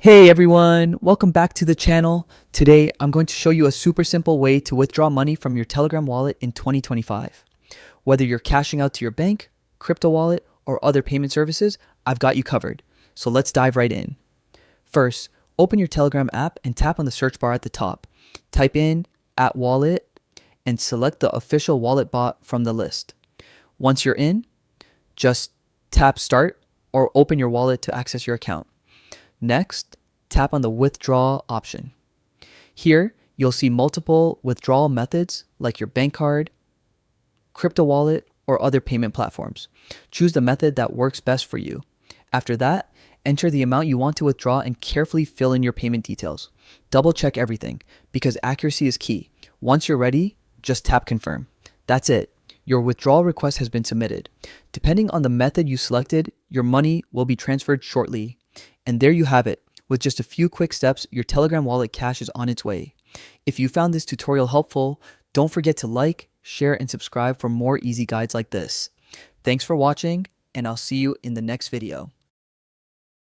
Hey everyone, welcome back to the channel. Today I'm going to show you a super simple way to withdraw money from your Telegram wallet in 2025. Whether you're cashing out to your bank, crypto wallet, or other payment services, I've got you covered. So let's dive right in. First, open your Telegram app and tap on the search bar at the top. Type in @wallet and select the official wallet bot from the list. Once you're in, just tap start or open your wallet to access your account. Next, tap on the withdraw option. Here, you'll see multiple withdrawal methods like your bank card, crypto wallet, or other payment platforms. Choose the method that works best for you. After that, enter the amount you want to withdraw and carefully fill in your payment details. Double check everything because accuracy is key. Once you're ready, just tap confirm. That's it. Your withdrawal request has been submitted. Depending on the method you selected, your money will be transferred shortly. And there you have it. With just a few quick steps, your Telegram wallet cash is on its way. If you found this tutorial helpful, don't forget to like, share, and subscribe for more easy guides like this. Thanks for watching, and I'll see you in the next video.